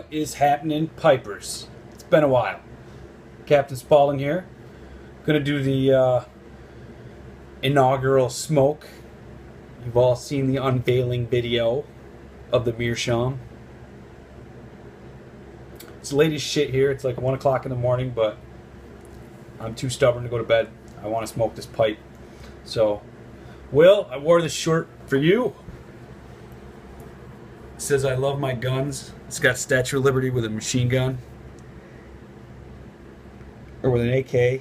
What is happening, Pipers? It's been a while. Captain Spaulding here. Gonna do the inaugural smoke. You've all seen the unveiling video of the Meerschaum. It's late as shit here. It's like 1 o'clock in the morning, but I'm too stubborn to go to bed. I want to smoke this pipe. So, Will, I wore this shirt for you. It says I love my guns. It's got Statue of Liberty with a machine gun. Or with an AK.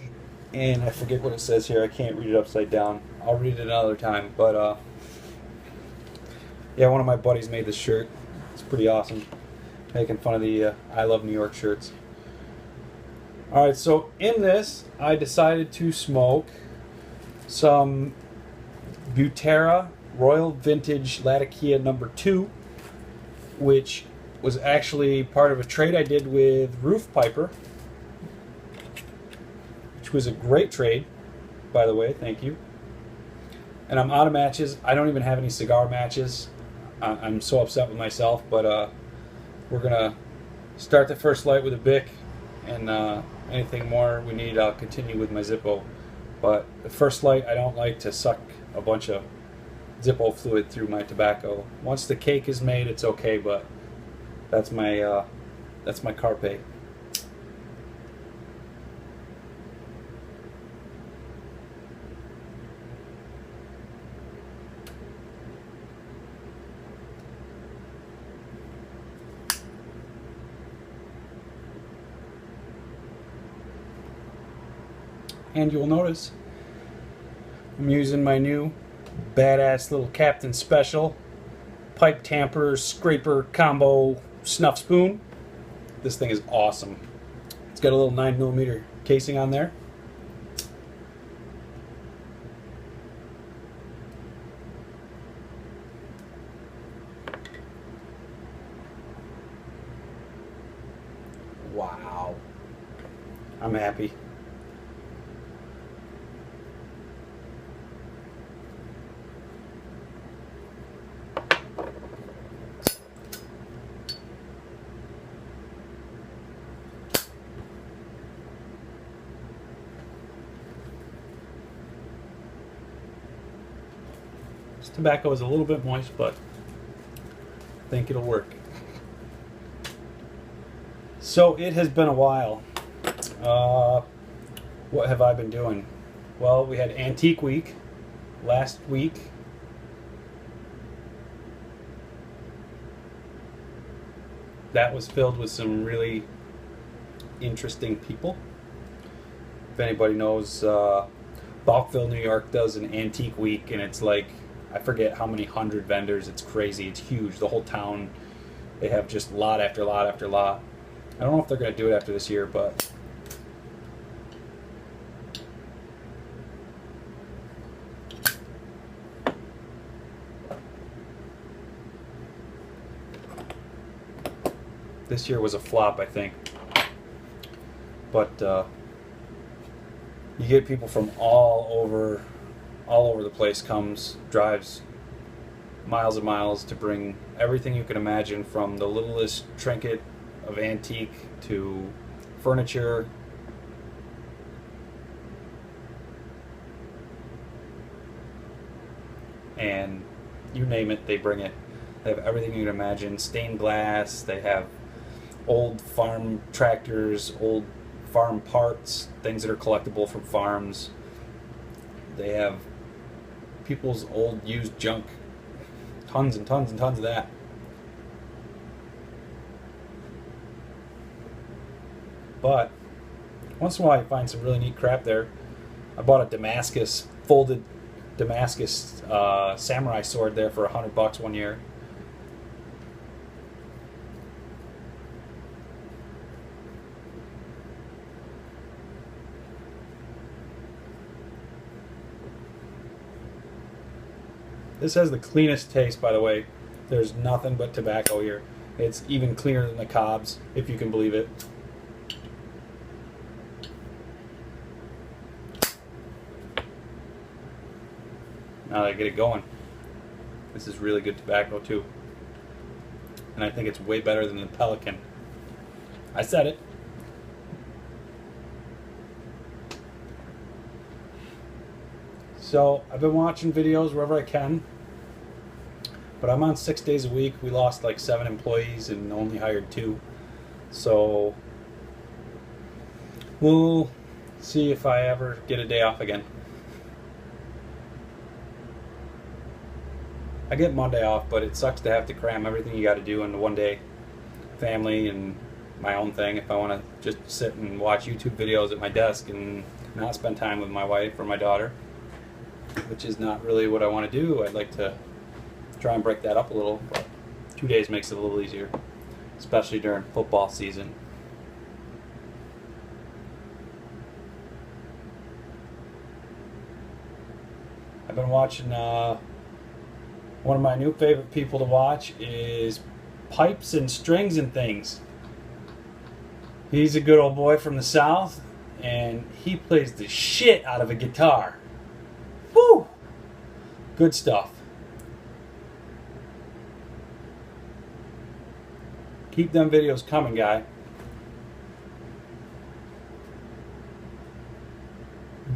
And I forget what it says here. I can't read it upside down. I'll read it another time. But, yeah, one of my buddies made this shirt. It's pretty awesome. Making fun of the I Love New York shirts. Alright, so in this, I decided to smoke some Butera Royal Vintage Latakia number 2, which was actually part of a trade I did with Roof Piper, which was a great trade, by the way, thank you. And I'm out of matches. I don't even have any cigar matches. I'm so upset with myself, but we're gonna start the first light with a Bic, and anything more we need, I'll continue with my Zippo. But the first light, I don't like to suck a bunch of Zippo fluid through my tobacco. Once the cake is made, it's okay, but that's my carpe. And you'll notice I'm using my new badass little Captain Special pipe tamper scraper combo snuff spoon. This thing is awesome. It's got a little 9mm casing on there. Wow. I'm happy. This tobacco is a little bit moist, but I think it'll work. So it has been a while. What have I been doing? Well, we had Antique Week last week. That was filled with some really interesting people. If anybody knows, Balkville, New York does an Antique Week, and it's like, I forget how many hundred vendors. It's crazy. It's huge. The whole town, they have just lot after lot after lot. I don't know if they're going to do it after this year, but this year was a flop, I think. But you get people from all over the place, drives miles and miles to bring everything you can imagine, from the littlest trinket of antique to furniture. And you name it, they bring it. They have everything you can imagine. Stained glass, they have old farm tractors, old farm parts, things that are collectible from farms. They have people's old used junk. Tons and tons and tons of that. But once in a while I find some really neat crap there. I bought a Damascus, folded Damascus samurai sword there for $100 one year. This has the cleanest taste, by the way. There's nothing but tobacco here. It's even cleaner than the Cobb's, if you can believe it. Now that I get it going, this is really good tobacco too. And I think it's way better than the Pelican. I said it. So I've been watching videos wherever I can, but I'm on 6 days a week. We lost like 7 employees and only hired 2. So we'll see if I ever get a day off again. I get Monday off, but it sucks to have to cram everything you got to do into one day. Family and my own thing. If I want to just sit and watch YouTube videos at my desk and not spend time with my wife or my daughter, which is not really what I want to do. I'd like to try and break that up a little, but 2 days makes it a little easier, especially during football season. I've been watching, one of my new favorite people to watch is Pipes and Strings and Things. He's a good old boy from the South, and he plays the shit out of a guitar. Woo! Good stuff. Keep them videos coming, guy.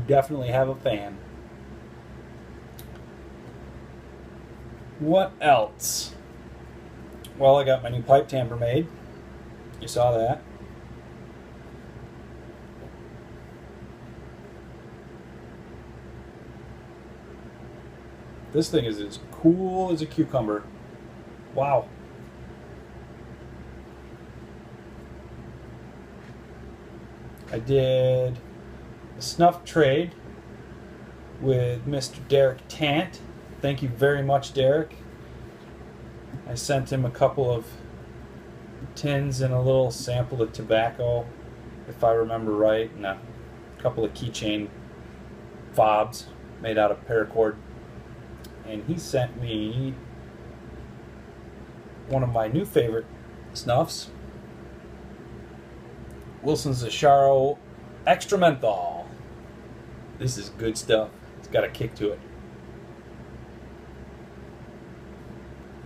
Definitely have a fan. What else? Well, I got my new pipe tamper made. You saw that. This thing is as cool as a cucumber. Wow. I did a snuff trade with Mr. Derek Tant. Thank you very much, Derek. I sent him a couple of tins and a little sample of tobacco, if I remember right, and a couple of keychain fobs made out of paracord. And he sent me one of my new favorite snuffs, Wilson's Asharo Extra Menthol. This is good stuff. It's got a kick to it.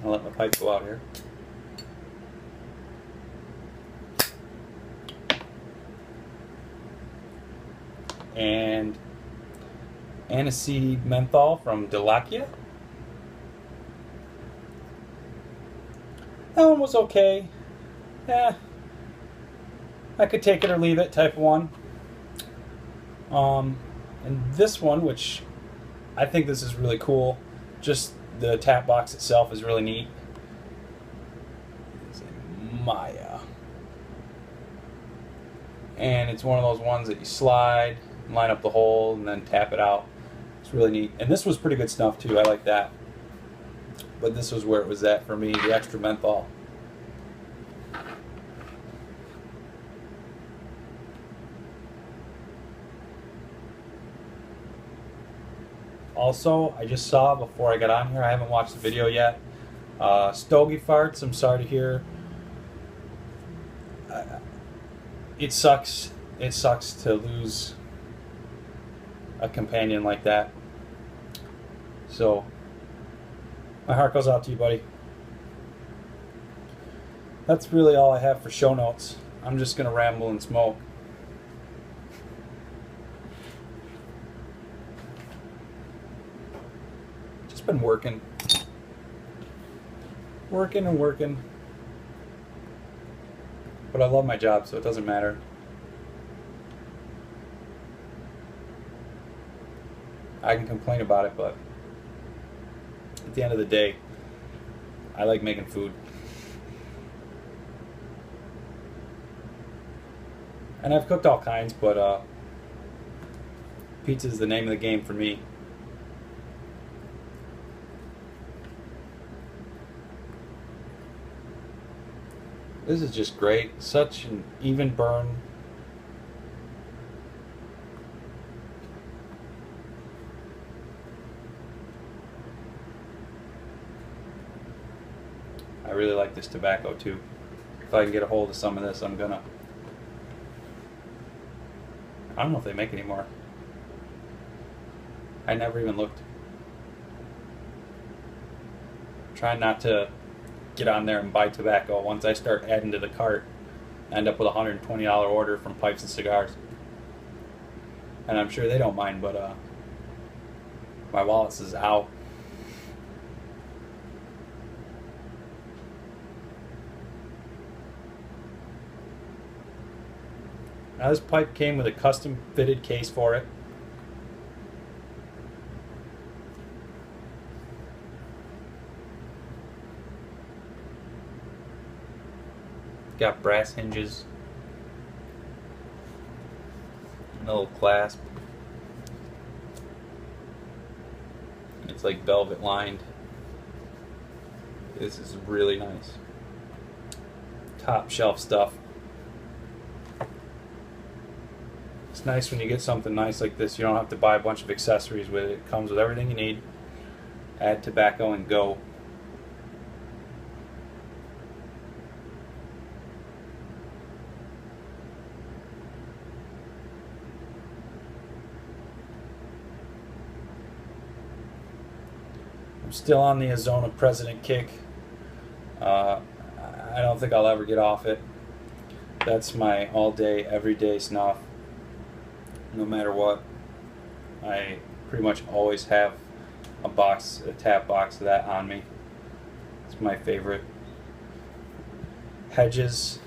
I'll let my pipe go out here. And aniseed menthol from Delakia. That one was okay. Yeah, I could take it or leave it, type 1. And this one, which I think this is really cool, just the tap box itself is really neat. It's a Maya. And it's one of those ones that you slide, line up the hole, and then tap it out. It's really neat. And this was pretty good stuff too, I like that. But this was where it was at for me, the extra menthol. Also, I just saw before I got on here, I haven't watched the video yet, Stogie farts, I'm sorry to hear. It sucks to lose a companion like that. So, my heart goes out to you, buddy. That's really all I have for show notes. I'm just going to ramble and smoke. Just been working. Working and working. But I love my job, so it doesn't matter. I can complain about it, but at the end of the day, I like making food. And I've cooked all kinds, but pizza's the name of the game for me. This is just great. Such an even burn. I really like this tobacco too. If I can get a hold of some of this, I'm gonna. I don't know if they make any more. I never even looked. Trying not to get on there and buy tobacco once I start adding to the cart. end up with a $120 order from Pipes and Cigars. And I'm sure they don't mind, but my wallet says ow. Now this pipe came with a custom fitted case for it. Got brass hinges, a little clasp. It's like velvet lined. This is really nice. Top shelf stuff. It's nice when you get something nice like this. You don't have to buy a bunch of accessories with it. It comes with everything you need. Add tobacco and go. I'm still on the Azona President kick. I don't think I'll ever get off it. That's my all-day, everyday snuff. No matter what, I pretty much always have a tap box of that on me. It's my favorite. Hedges,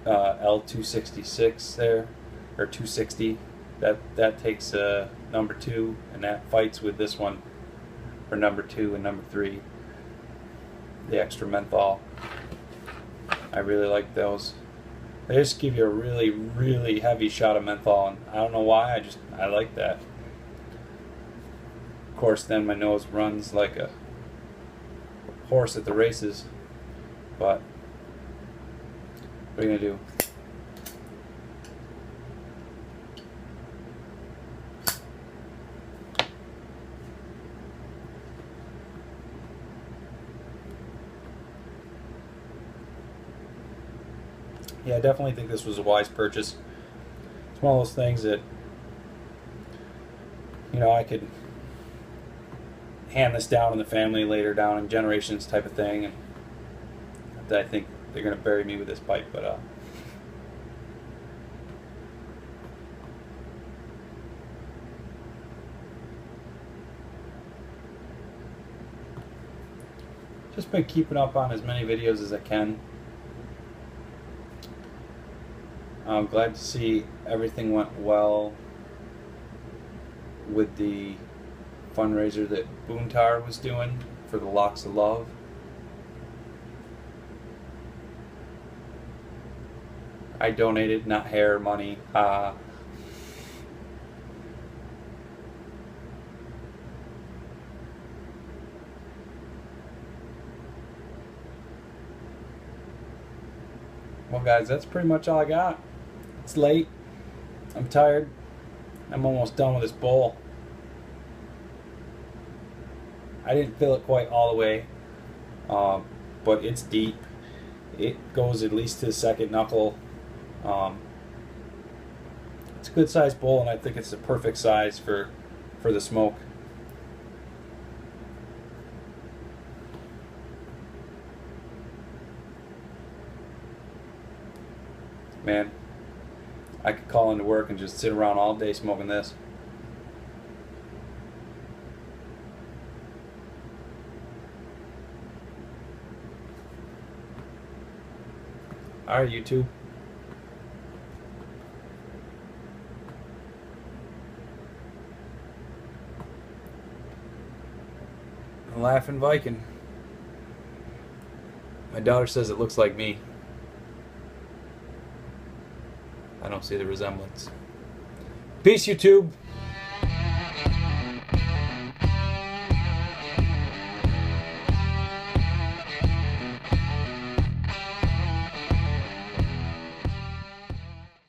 L266 there, or 260. That takes number 2, and that fights with this one for number 2 and number 3. The extra menthol. I really like those. They just give you a really, really heavy shot of menthol, and I don't know why, I like that. Of course, then my nose runs like a horse at the races, but what are you gonna do? Yeah, I definitely think this was a wise purchase. It's one of those things that, you know, I could hand this down in the family later, down in generations type of thing, and I think they're going to bury me with this pipe, but just been keeping up on as many videos as I can. I'm glad to see everything went well with the fundraiser that Boontar was doing for the Locks of Love. I donated, not hair, money. Well, guys, that's pretty much all I got. It's late. I'm tired. I'm almost done with this bowl. I didn't fill it quite all the way, but it's deep. It goes at least to the second knuckle. It's a good sized bowl, and I think it's the perfect size for the smoke. Man, I could call into work and just sit around all day smoking this. Alright, YouTube. The Laughing Viking. My daughter says it looks like me. I don't see the resemblance. Peace, YouTube.